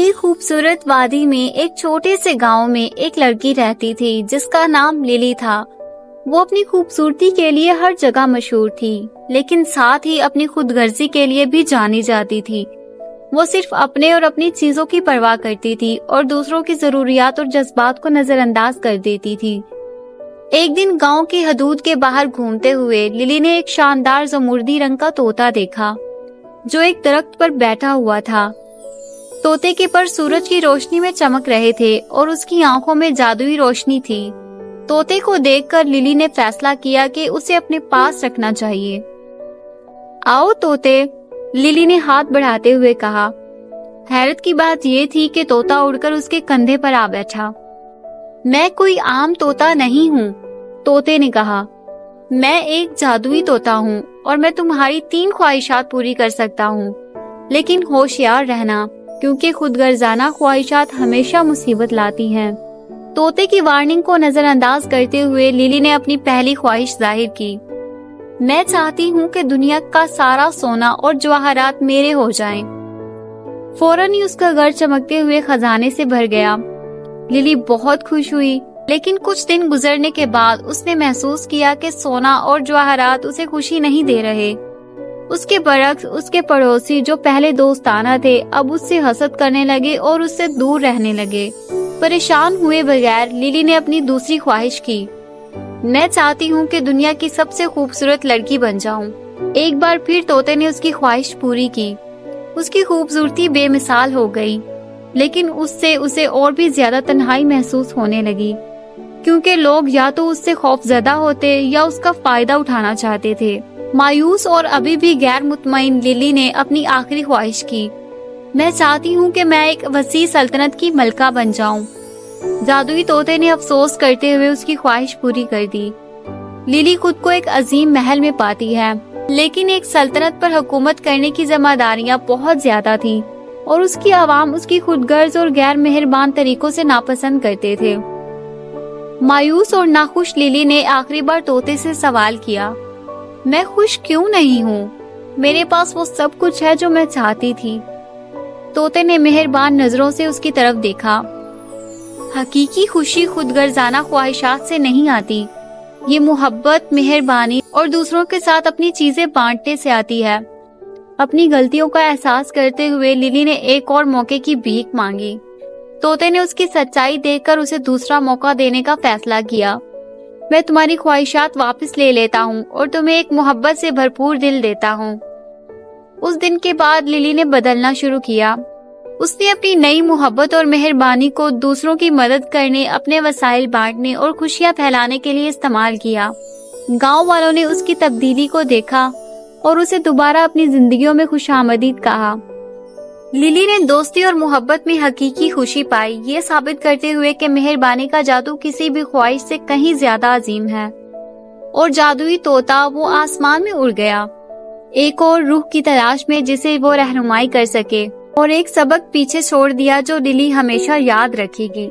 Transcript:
ایک خوبصورت وادی میں ایک چھوٹے سے گاؤں میں ایک لڑکی رہتی تھی جس کا نام للی تھا۔ وہ اپنی خوبصورتی کے لیے ہر جگہ مشہور تھی، لیکن ساتھ ہی اپنی خود غرضی کے لیے بھی جانی جاتی تھی۔ وہ صرف اپنے اور اپنی چیزوں کی پرواہ کرتی تھی اور دوسروں کی ضروریات اور جذبات کو نظر انداز کر دیتی تھی۔ ایک دن گاؤں کی حدود کے باہر گھومتے ہوئے للی نے ایک شاندار زمردی رنگ کا طوطا دیکھا جو ایک درخت پر بیٹھا ہوا تھا۔ طوطے کے پر سورج کی روشنی میں چمک رہے تھے اور اس کی آنکھوں میں جادوئی روشنی تھی۔ طوطے کو دیکھ کر للی نے فیصلہ کیا کہ اسے اپنے پاس رکھنا چاہیے۔ آؤ طوطے، للی نے ہاتھ بڑھاتے ہوئے کہا۔ حیرت کی بات یہ تھی کہ طوطا اڑ کر اس کے کندھے پر آ بیٹھا۔ میں کوئی عام طوطا نہیں ہوں، طوطے نے کہا۔ میں ایک جادوئی طوطا ہوں اور میں تمہاری 3 خواہشات پوری کر سکتا ہوں، لیکن ہوشیار رہنا کیونکہ خود غرضانہ خواہشات ہمیشہ مصیبت لاتی ہیں۔ طوطے کی وارننگ کو نظر انداز کرتے ہوئے للی نے اپنی پہلی خواہش ظاہر کی۔ میں چاہتی ہوں کہ دنیا کا سارا سونا اور جواہرات میرے ہو جائیں۔ فوراً ہی اس کا گھر چمکتے ہوئے خزانے سے بھر گیا۔ للی بہت خوش ہوئی، لیکن کچھ دن گزرنے کے بعد اس نے محسوس کیا کہ سونا اور جواہرات اسے خوشی نہیں دے رہے۔ اس کے برعکس اس کے پڑوسی جو پہلے دوستانہ تھے اب اس سے حسد کرنے لگے اور اس سے دور رہنے لگے۔ پریشان ہوئے بغیر للی نے اپنی دوسری خواہش کی۔ میں چاہتی ہوں کہ دنیا کی سب سے خوبصورت لڑکی بن جاؤں۔ ایک بار پھر طوطے نے اس کی خواہش پوری کی۔ اس کی خوبصورتی بے مثال ہو گئی، لیکن اس سے اسے اور بھی زیادہ تنہائی محسوس ہونے لگی، کیونکہ لوگ یا تو اس سے خوف زدہ ہوتے یا اس کا فائدہ اٹھانا چاہتے تھے۔ مایوس اور ابھی بھی غیر مطمئن للی نے اپنی آخری خواہش کی۔ میں چاہتی ہوں کہ میں ایک وسیع سلطنت کی ملکہ بن جاؤں۔ جادوئی طوطے نے افسوس کرتے ہوئے اس کی خواہش پوری کر دی۔ للی خود کو ایک عظیم محل میں پاتی ہے، لیکن ایک سلطنت پر حکومت کرنے کی ذمہ داریاں بہت زیادہ تھیں اور اس کی عوام اس کی خود غرض اور غیر مہربان طریقوں سے ناپسند کرتے تھے۔ مایوس اور ناخوش للی نے آخری بار طوطے سے سوال کیا، میں خوش کیوں نہیں ہوں؟ میرے پاس وہ سب کچھ ہے جو میں چاہتی تھی۔ طوطے نے مہربان نظروں سے اس کی طرف دیکھا۔ حقیقی خوشی خود غرضانہ خواہشات سے نہیں آتی، یہ محبت، مہربانی اور دوسروں کے ساتھ اپنی چیزیں بانٹنے سے آتی ہے۔ اپنی غلطیوں کا احساس کرتے ہوئے للی نے ایک اور موقع کی بھیک مانگی۔ طوطے نے اس کی سچائی دیکھ کر اسے دوسرا موقع دینے کا فیصلہ کیا۔ میں تمہاری خواہشات واپس لے لیتا ہوں اور تمہیں ایک محبت سے بھرپور دل دیتا ہوں۔ اس دن کے بعد للی نے بدلنا شروع کیا۔ اس نے اپنی نئی محبت اور مہربانی کو دوسروں کی مدد کرنے، اپنے وسائل بانٹنے اور خوشیاں پھیلانے کے لیے استعمال کیا۔ گاؤں والوں نے اس کی تبدیلی کو دیکھا اور اسے دوبارہ اپنی زندگیوں میں خوش آمدید کہا۔ للی نے دوستی اور محبت میں حقیقی خوشی پائی، یہ ثابت کرتے ہوئے کہ مہربانی کا جادو کسی بھی خواہش سے کہیں زیادہ عظیم ہے۔ اور جادوئی طوطا وہ آسمان میں اڑ گیا، ایک اور روح کی تلاش میں جسے وہ رہنمائی کر سکے، اور ایک سبق پیچھے چھوڑ دیا جو للی ہمیشہ یاد رکھے گی۔